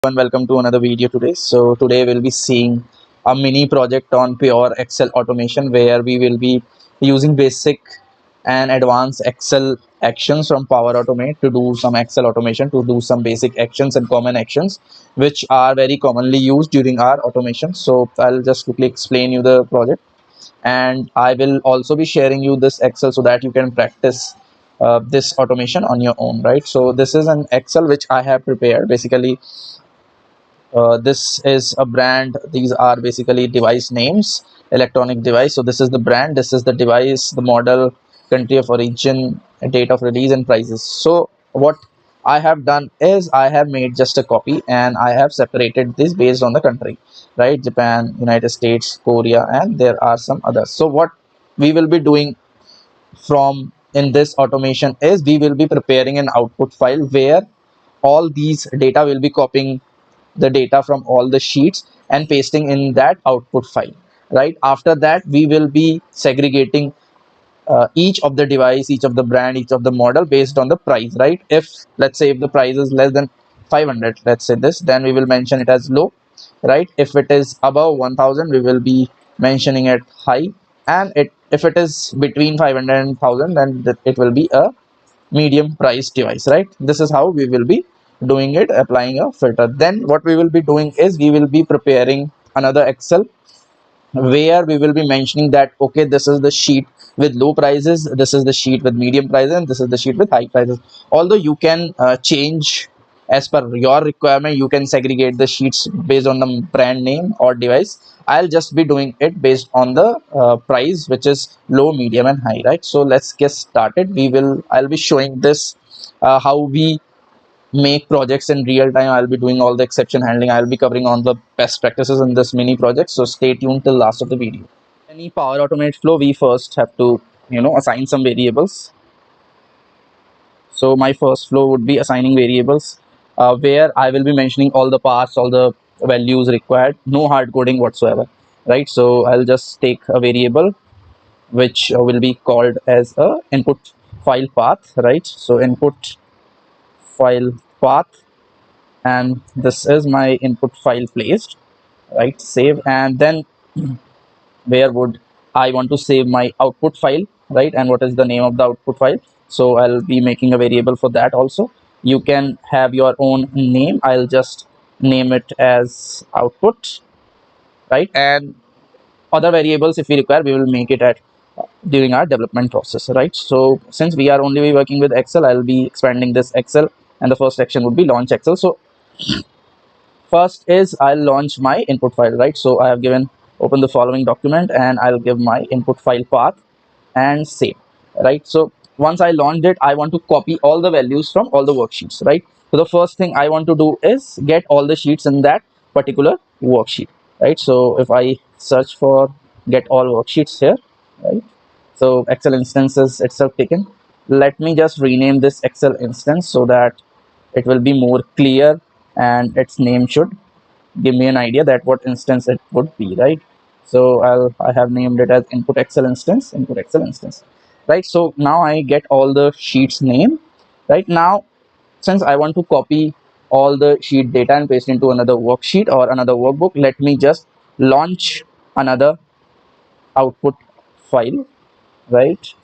and welcome to another video today. So today we'll be seeing a mini project on pure Excel automation where we will be using basic and advanced Excel actions from Power Automate to do some Excel automation, to do some basic actions and common actions which are very commonly used during our automation. So I'll just quickly explain you the project, and I will also be sharing you this Excel so that you can practice this automation on your own, right? So this is an Excel which I have prepared. Basically, this is a brand. These are basically device names, electronic device. So this is the brand, this is the device, the model, country of origin, date of release, and prices. So what I have done is I have made just a copy and I have separated this based on the country, right? Japan, United States, Korea, and there are some others. So what we will be doing from in this automation is we will be preparing an output file where all these data will be copying the data from all the sheets and pasting in that output file, right? After that we will be segregating each of the device, each of the brand, each of the model based on the price, right? If let's say if the price is less than 500, let's say this, then we will mention it as low, right? If it is above 1000, we will be mentioning it high, and if it is between 500 and 1000, then it will be a medium price device, right? This is how we will be doing it, applying a filter. Then what we will be doing is we will be preparing another Excel where we will be mentioning that okay, this is the sheet with low prices, this is the sheet with medium prices, and this is the sheet with high prices. Although you can change as per your requirement, you can segregate the sheets based on the brand name or device. I'll just be doing it based on the price, which is low, medium, and high, right? So let's get started. I'll be showing this how we make projects in real time. I'll be doing all the exception handling. I'll be covering all the best practices in this mini project. So stay tuned till last of the video. Any Power Automate flow, we first have to, assign some variables. So my first flow would be assigning variables, where I will be mentioning all the paths, all the values required, no hard coding whatsoever, right? So I'll just take a variable which will be called as a input file path, right? So input file path, and this is my input file placed, right? Save, and then where would I want to save my output file, right? And what is the name of the output file? So I'll be making a variable for that also. You can have your own name. I'll just name it as output, right? And other variables, if we require, we will make it at during our development process, right? So since we are only working with Excel, I'll be expanding this Excel, and the first action would be launch Excel. So first is I'll launch my input file, right? So I have given open the following document, and I'll give my input file path and save, right? So once I launched it, I want to copy all the values from all the worksheets, right? So the first thing I want to do is get all the sheets in that particular worksheet, right? So if I search for get all worksheets here, right? So Excel instance is itself taken. Let me just rename this Excel instance so that it will be more clear, and its name should give me an idea that what instance it would be, right? So I have named it as input Excel instance, input Excel instance, right? So now I get all the sheets name. Right now, since I want to copy all the sheet data and paste into another worksheet or another workbook, let me just launch another output file, right?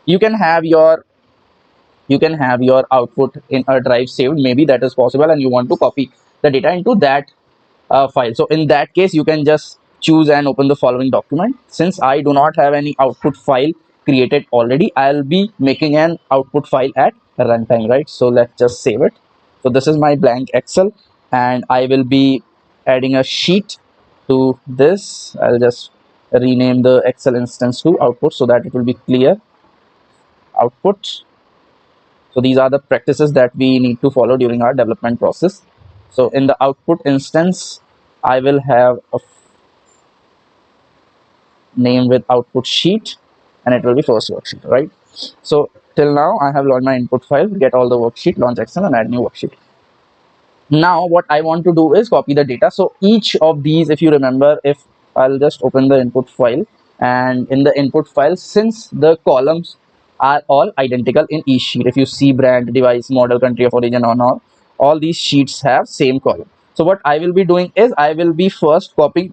you can have your you can have your output in a drive saved, maybe that is possible, and you want to copy the data into that file. So in that case, you can just choose and open the following document. Since I do not have any output file created already, I'll be making an output file at runtime, right? So let's just save it. So this is my blank Excel, and I will be adding a sheet to this. I'll just rename the Excel instance to output so that it will be clear. Output. So these are the practices that we need to follow during our development process. So in the output instance, I will have a name with output sheet, and it will be first worksheet, right? So till now I have launched my input file, get all the worksheet, launch Excel, and add new worksheet. Now what I want to do is copy the data. So each of these, if you remember, if I'll just open the input file, and in the input file, since the columns are all identical in each sheet, if you see brand, device, model, country of origin, or not, all these sheets have same column. So what I will be doing is I will be first copying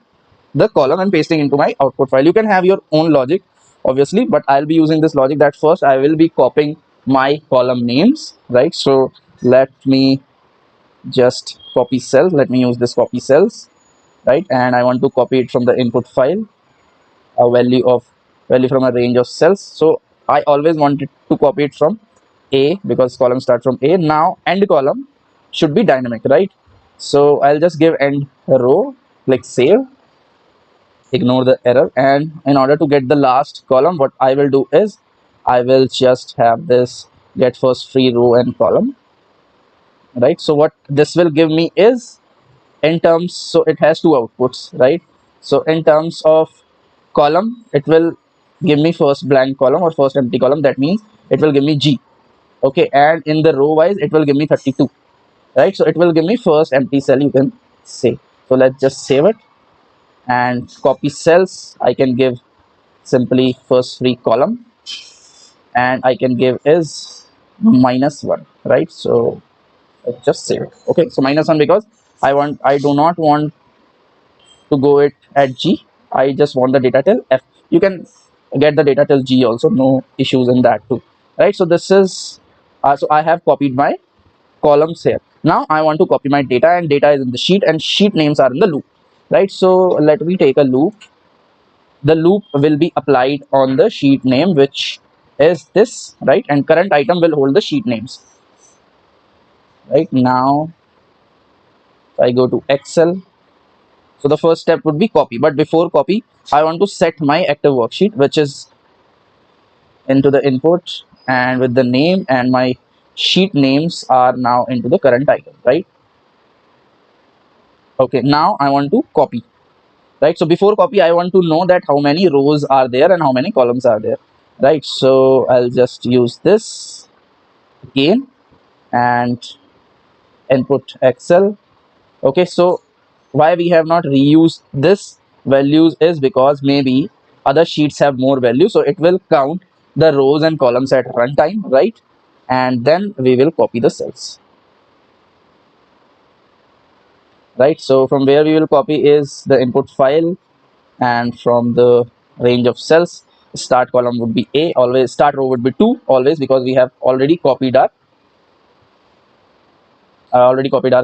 the column and pasting into my output file. You can have your own logic obviously, but I'll be using this logic that first I will be copying my column names, right? So let me just copy cells. Let me use this copy cells, right? And I want to copy it from the input file, a value from a range of cells. So I always wanted to copy it from A because columns start from A. Now end column should be dynamic, right? So I'll just give end row, click save, ignore the error, and in order to get the last column, what I will do is I will just have this get first free row and column, right? So what this will give me is in terms, so it has two outputs, right? So in terms of column, it will give me first blank column or first empty column. That means it will give me G, okay? And in the row wise, it will give me 32, right? So it will give me first empty cell, you can say. So let's just save it and copy cells. I can give simply first free column, and I can give is -1, right? So let's just save it. Okay, so -1 because I do not want to go it at G. I just want the data till F. You can get the data till G also, no issues in that too, right? So this is so I have copied my columns here. Now I want to copy my data, and data is in the sheet, and sheet names are in the loop, right? So let me take a loop. The loop will be applied on the sheet name, which is this, right? And current item will hold the sheet names. Right now, if I go to Excel, so the first step would be copy. But before copy, I want to set my active worksheet, which is into the input and with the name, and my sheet names are now into the current item, right? Okay, now I want to copy, right? So before copy, I want to know that how many rows are there and how many columns are there, right? So I'll just use this again and input Excel. Okay, so why we have not reused this values is because maybe other sheets have more value, so it will count the rows and columns at runtime, right? And then we will copy the cells, right? So from where we will copy is the input file, and from the range of cells, start column would be A, always start row would be 2 always, because we have already copied our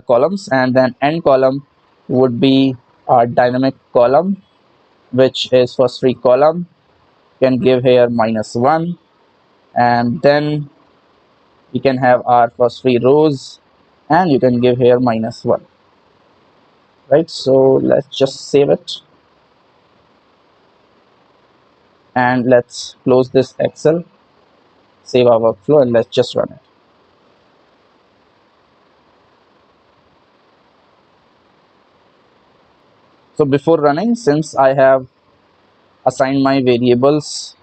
columns, and then end column would be our dynamic column, which is first free column. You can give here -1, and then we can have our first free rows, and you can give here -1, right? So let's just save it, and let's close this Excel, save our workflow, and let's just run it. So before running, since I have assigned my variables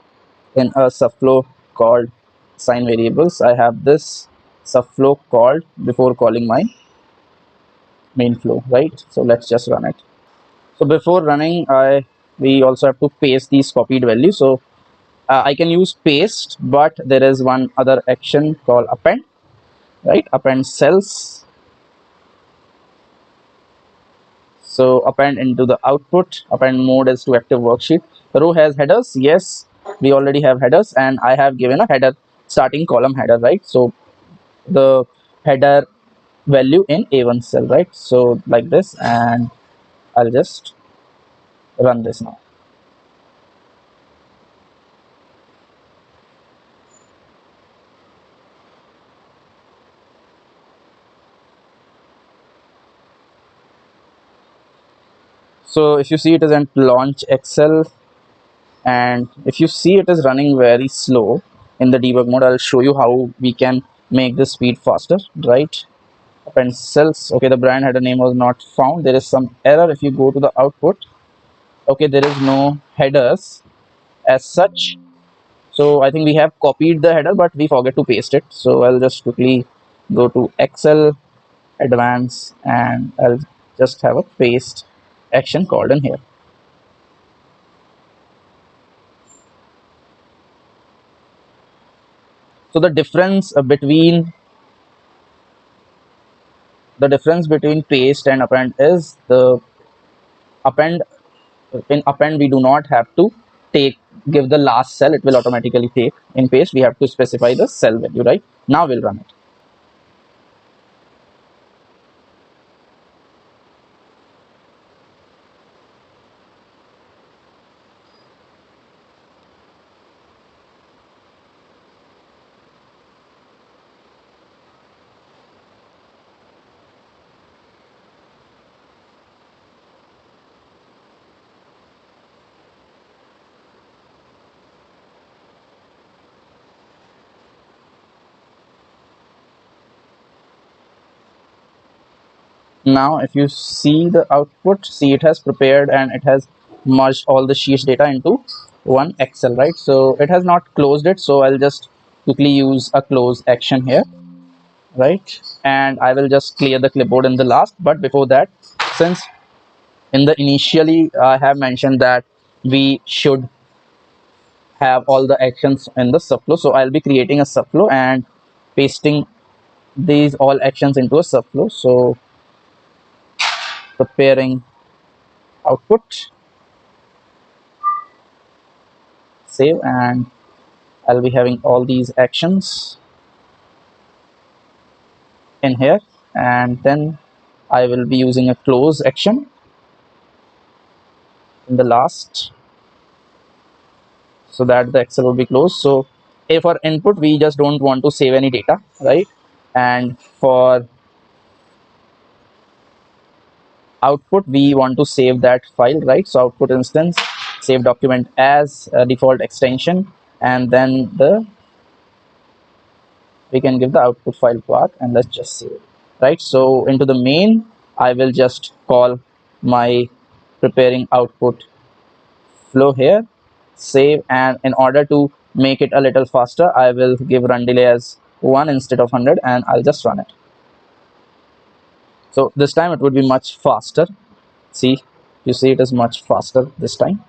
in a subflow called assign variables, I have this subflow called before calling my main flow, right? So let's just run it. So before running, we also have to paste these copied values. So I can use paste, but there is one other action called append, right? Append cells. So append into the output. Append mode is to active worksheet. The row has headers. Yes, we already have headers, and I have given a header starting column header, right? So the header value in A1 cell, right? So like this, and I'll just run this now. So if you see, it is at launch Excel, and if you see it is running very slow in the debug mode, I'll show you how we can make the speed faster, right? Append cells. Okay, the brand header name was not found. There is some error. If you go to the output, okay, there is no headers as such. So I think we have copied the header, but we forget to paste it. So I'll just quickly go to Excel advanced, and I'll just have a paste action called in here. So the difference between The difference between paste and append is the append in append we do not have to take give the last cell, it will automatically take. In paste we have to specify the cell value, right? Now we'll run it. Now if you see the output, see it has prepared and it has merged all the sheets data into one Excel, right? So it has not closed it, so I'll just quickly use a close action here, right? And I will just clear the clipboard in the last. But before that, since in the initially I have mentioned that we should have all the actions in the subflow, so I'll be creating a subflow and pasting these all actions into a subflow. So preparing output, save, and I'll be having all these actions in here, and then I will be using a close action in the last, so that the Excel will be closed. So if for input we just don't want to save any data, right? And for output we want to save that file, right? So output instance save document as a default extension, and then the we can give the output file path, and let's just save it, right? So into the main I will just call my preparing output flow here, save, and in order to make it a little faster I will give run delay as 1 instead of 100, and I'll just run it. So this time it would be much faster. See, you see it is much faster this time.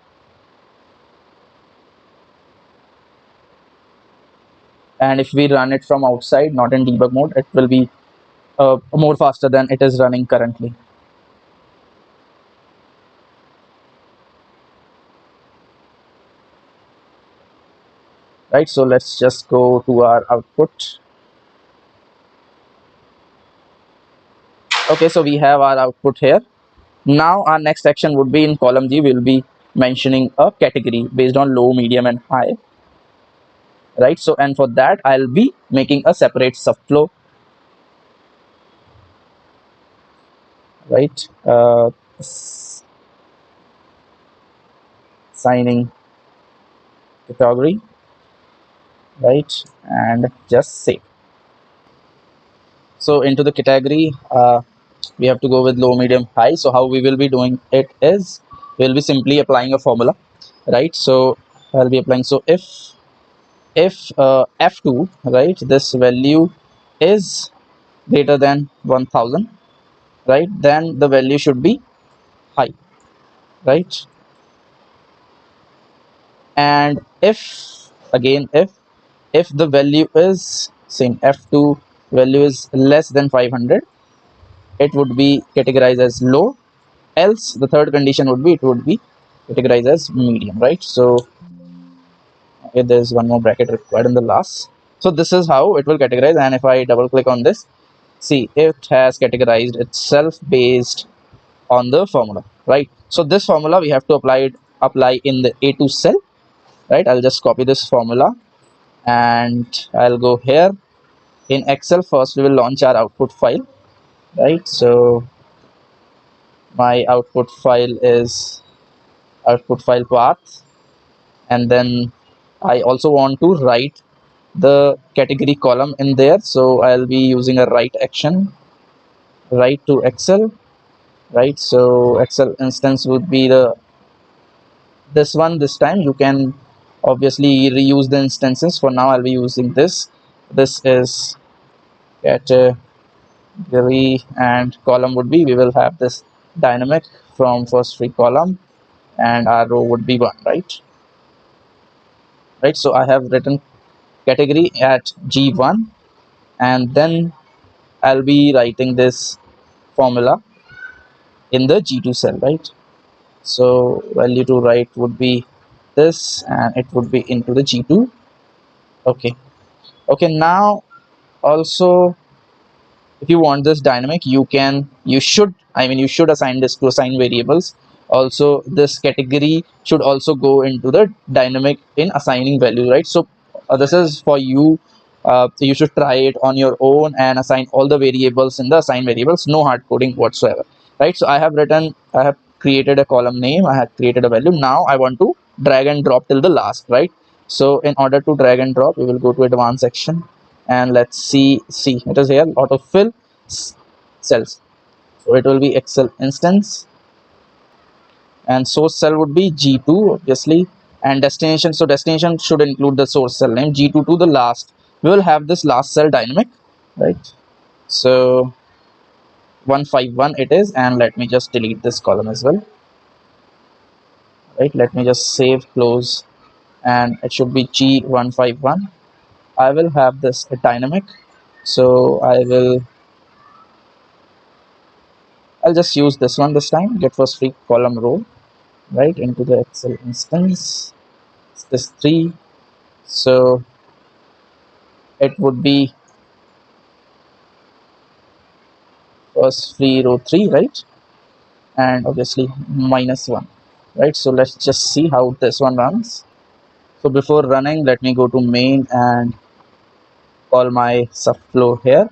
And if we run it from outside, not in debug mode, it will be more faster than it is running currently. Right, so let's just go to our output. Okay, so we have our output here. Now our next action would be in column G, we'll be mentioning a category based on low, medium, and high, right? So and for that I'll be making a separate subflow, right? Signing category, right? And just save. So into the category we have to go with low, medium, high. So how we will be doing it is we'll be simply applying a formula, right? So I'll be applying, so if f2, right, this value is greater than 1000, right, then the value should be high, right? And if again if the value is same, f2 value is less than 500, it would be categorized as low, else the third condition would be it would be categorized as medium, right? So okay, there's one more bracket required in the last. So this is how it will categorize, and if I double click on this, see it has categorized itself based on the formula, right? So this formula we have to apply in the A2 cell, right? I'll just copy this formula and I'll go here in Excel. First we will launch our output file, right? So my output file is output file path, and then I also want to write the category column in there, so I'll be using a write action, write to Excel, right? So Excel instance would be the this one. This time you can obviously reuse the instances. For now I'll be using this. This is category, and column would be we will have this dynamic from first free column, and our row would be 1, right? So I have written category at G1, and then I'll be writing this formula in the G2 cell, right? So value to write would be this, and it would be into the G2. Okay. Okay, now also, if you want this dynamic, you should assign this to assign variables. Also, this category should also go into the dynamic in assigning value, right? So this is for you. You should try it on your own and assign all the variables in the assign variables, no hard coding whatsoever, right? So I have created a column name, I have created a value. Now I want to drag and drop till the last, right? So in order to drag and drop, we will go to advanced section, and let's see it is here, autofill cells. So it will be Excel instance, and source cell would be G2 obviously, and destination, so destination should include the source cell name G2 to the last. We will have this last cell dynamic, right? So 151 it is, and let me just delete this column as well, right? Let me just save, close, and it should be G151. I will have this a dynamic, so I'll just use this one this time, get first free column row, right, into the Excel instance. It's this 3, so it would be first free row 3, right, and obviously -1, right? So let's just see how this one runs. So before running, let me go to main and call my subflow here,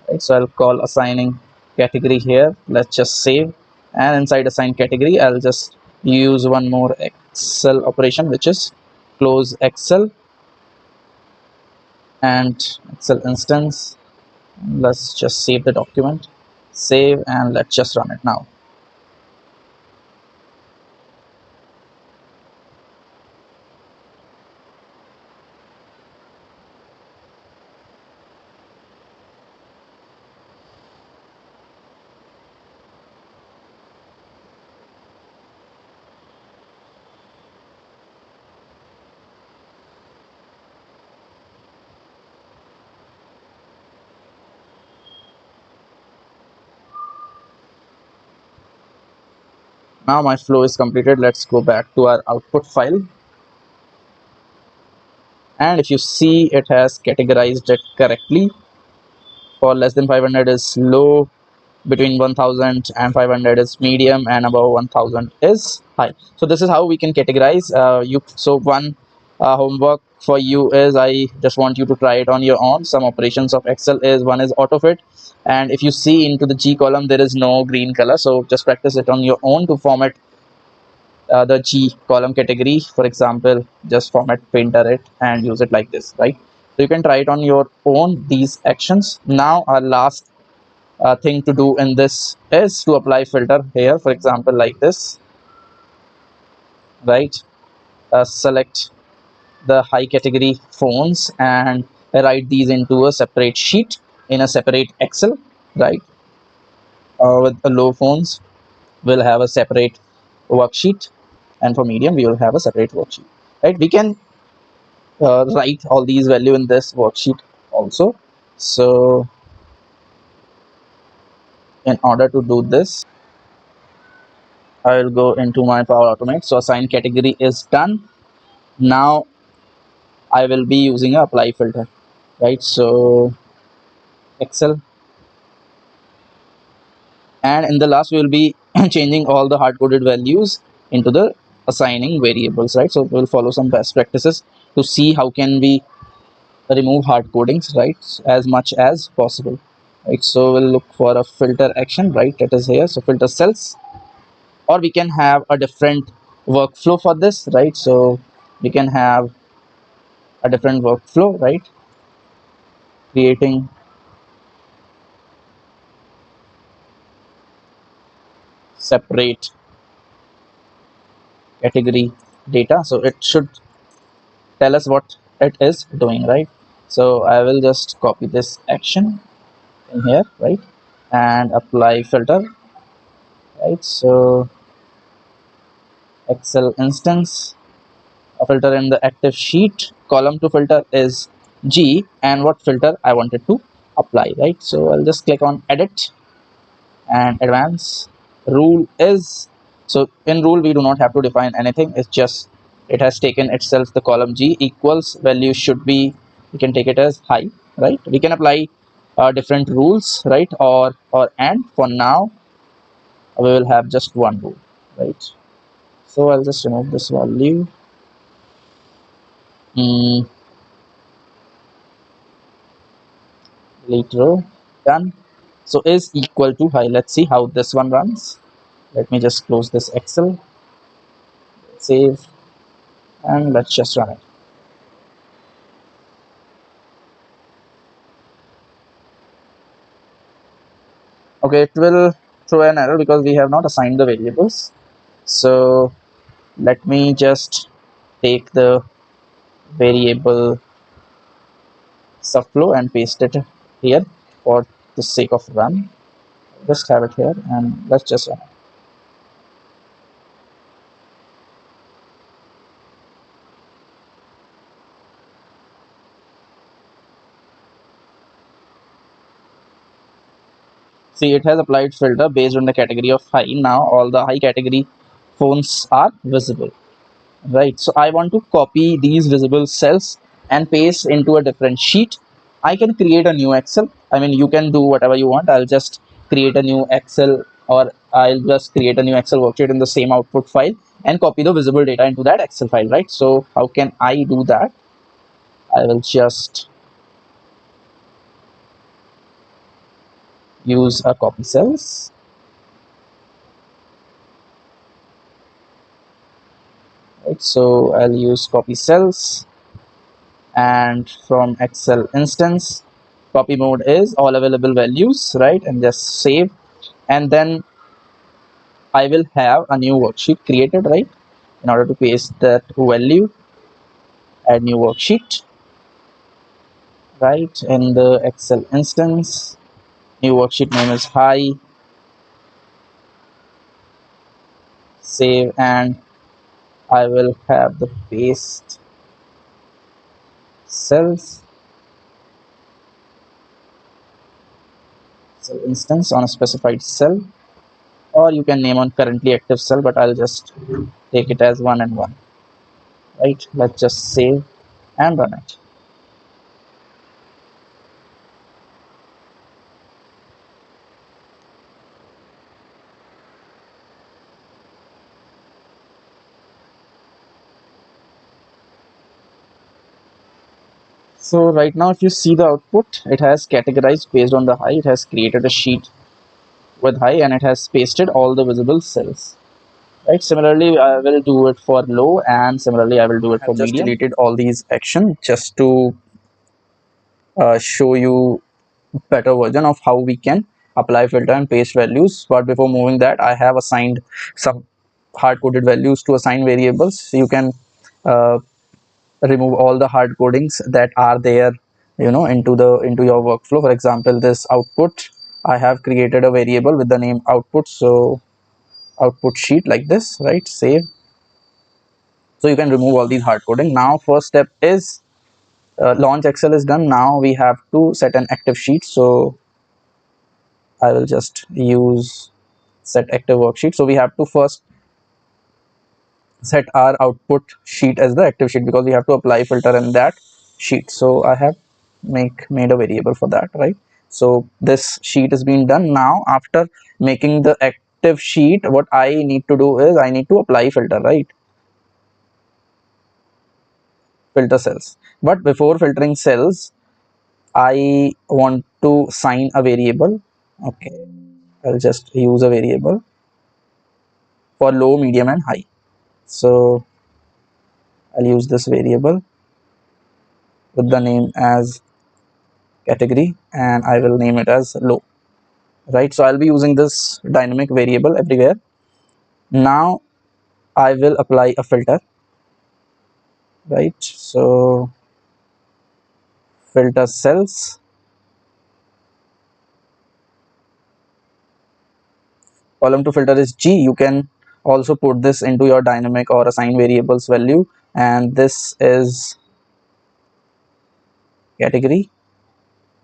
right? So I'll call assigning category here. Let's just save, and inside assign category, I'll just use one more Excel operation, which is close Excel and Excel instance. Let's just save the document, save, and let's just run it now. Now my flow is completed. Let's go back to our output file, and if you see, it has categorized it correctly. For less than 500 is low, between 1000 and 500 is medium, and above 1000 is high. So this is how we can categorize. You so one homework for you is, I just want you to try it on your own. Some operations of Excel is, one is autofit, and if you see into the G column, there is no green color, so just practice it on your own to format the G column category. For example, just format painter it and use it like this, right? So you can try it on your own, these actions. Now our last thing to do in this is to apply filter here, for example like this, right? Select the high category phones and write these into a separate sheet in a separate Excel, right? With the low phones, we'll have a separate worksheet, and for medium we will have a separate worksheet, right? We can write all these value in this worksheet also. So in order to do this, I will go into my Power Automate. So assign category is done. Now I will be using a apply filter, right? So Excel, and in the last we will be changing all the hard-coded values into the assigning variables, right? So we'll follow some best practices to see how can we remove hard codings, right, as much as possible, right? So we'll look for a filter action, right? It is here. So filter cells, or we can have a different workflow for this, right? So we can have a different workflow, right? Creating separate category data, so it should tell us what it is doing, right? So I will just copy this action in here, right, and apply filter, right? So Excel instance, a filter in the active sheet, column to filter is G, and what filter I wanted to apply, right? So I'll just click on edit, and advanced. Rule is, so in rule we do not have to define anything, it's just it has taken itself the column G equals value should be, we can take it as high, right? We can apply different rules, right? Or and for now we will have just one rule, right? So I'll just remove this value. mm, Delete row. Done. So is equal to high. Let's see how this one runs. Let me just close this Excel, save, and let's just run it. Okay, it will throw an error because we have not assigned the variables. So let me just take the variable subflow and paste it here for the sake of run. Just have it here and let's just run it. See, it has applied filter based on the category of high. Now all the high category phones are visible, right? So I want to copy these visible cells and paste into a different sheet. I can create a new Excel. I mean, you can do whatever you want. I'll just create a new Excel, or I'll just create a new Excel worksheet in the same output file and copy the visible data into that Excel file, right? So how can I do that? I will just use a copy cells, right? So I'll use copy cells, and from Excel instance, copy mode is all available values, right? And just save. And then I will have a new worksheet created, right? In order to paste that value, add new worksheet, right? In the Excel instance, new worksheet name is high, save, and I will have the paste cells, cell instance on a specified cell, or you can name on currently active cell, but I'll just take it as 1 and 1, right? Let's just save and run it. So right now, if you see the output, it has categorized based on the high. It has created a sheet with high and it has pasted all the visible cells, right? Similarly, I will do it for low, and similarly I will do it for medium. Just deleted all these action just to show you better version of how we can apply filter and paste values. But before moving that, I have assigned some hard-coded values to assign variables. So you can uh, remove all the hard codings that are there, into your workflow. For example, this output, I have created a variable with the name output, so output sheet like this, right? Save. So you can remove all these hard coding. Now first step is launch Excel is done. Now we have to set an active sheet, so I will just use set active worksheet. So we have to first set our output sheet as the active sheet because we have to apply filter in that sheet. So I have made a variable for that, right? So this sheet is being done. Now after making the active sheet, what I need to do is I need to apply filter, right? Filter cells. But before filtering cells, I want to sign a variable. Okay, I'll just use a variable for low, medium, and high. So I'll use this variable with the name as category, and I will name it as low, right? So I'll be using this dynamic variable everywhere. Now I will apply a filter, right? So filter cells, column to filter is G. You can also put this into your dynamic or assign variables value, and this is category,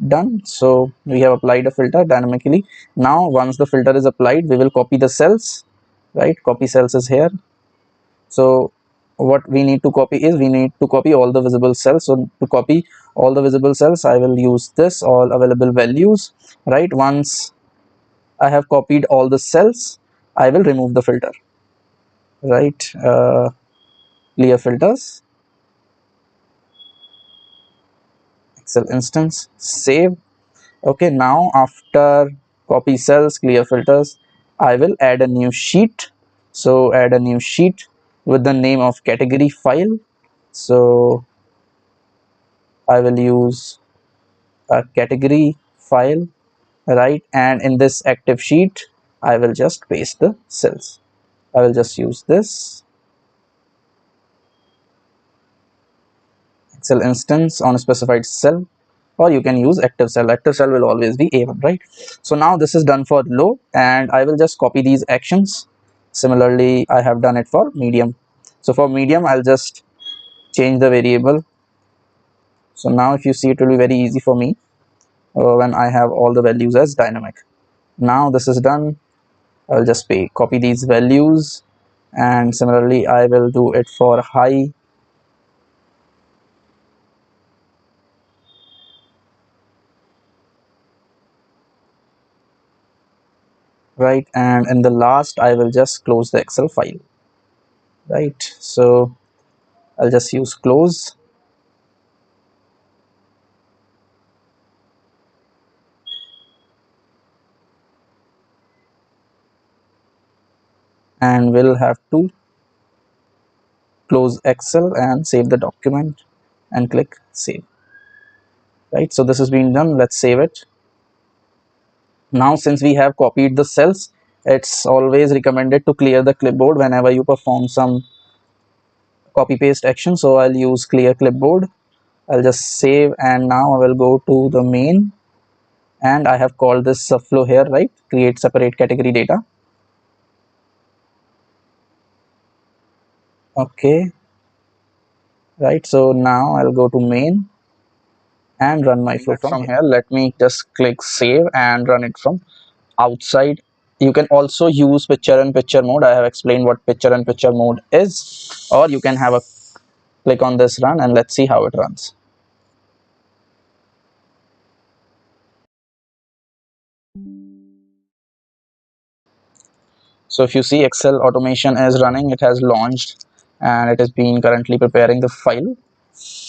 Done. So we have applied a filter dynamically. Now once the filter is applied, we will copy the cells, right? Copy cells is here. So what we need to copy is, we need to copy all the visible cells. So to copy all the visible cells, I will use this all available values, right? Once I have copied all the cells, I will remove the filter, right? Clear filters, Excel instance, save. Okay, now after copy cells, clear filters, I will add a new sheet. So add a new sheet with the name of category file. So I will use a category file, right? And in this active sheet, I will just paste the cells. I will just use this Excel instance on a specified cell, or you can use active cell. Active cell will always be A1, right? So now this is done for low, and I will just copy these actions. Similarly, I have done it for medium. So for medium, I'll just change the variable. So now if you see, it will be very easy for me when I have all the values as dynamic. Now this is done. I'll just copy these values, and similarly I will do it for high, right? And in the last, I will just close the Excel file, right? So I'll just use close, and we'll have to close Excel and save the document and click save, right? So this has been done. Let's save it. Now since we have copied the cells, it's always recommended to clear the clipboard whenever you perform some copy paste action. So I'll use clear clipboard. I'll just save, and now I will go to the main, and I have called this subflow here, right? Create separate category data. Okay, right? So now I'll go to main and run my flow from here. Let me just click save and run it from outside. You can also use picture in picture mode. I have explained what picture in picture mode is, or you can have a click on this run, and let's see how it runs. So if you see, Excel automation is running, it has launched, and it is being currently preparing the file,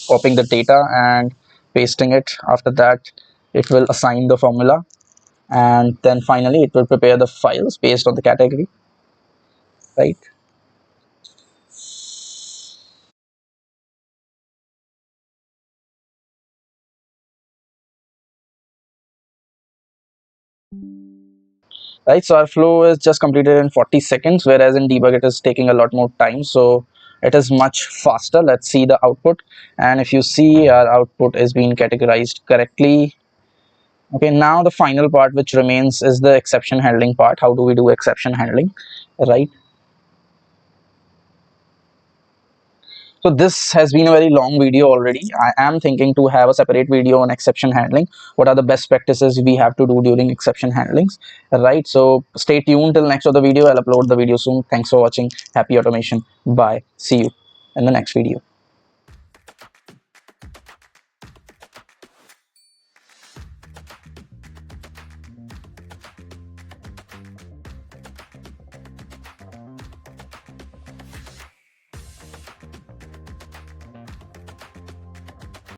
copying the data and pasting it. After that, it will assign the formula, and then finally it will prepare the files based on the category, right? Right, so our flow is just completed in 40 seconds, whereas in debug it is taking a lot more time. So it is much faster. Let's see the output, and if you see, our output is being categorized correctly. Okay, now the final part which remains is the exception handling part. How do we do exception handling, right? So this has been a very long video already. I am thinking to have a separate video on exception handling. What are the best practices we have to do during exception handlings, right? So stay tuned till next of the video. I'll upload the video soon. Thanks for watching. Happy automation. Bye. See you in the next video.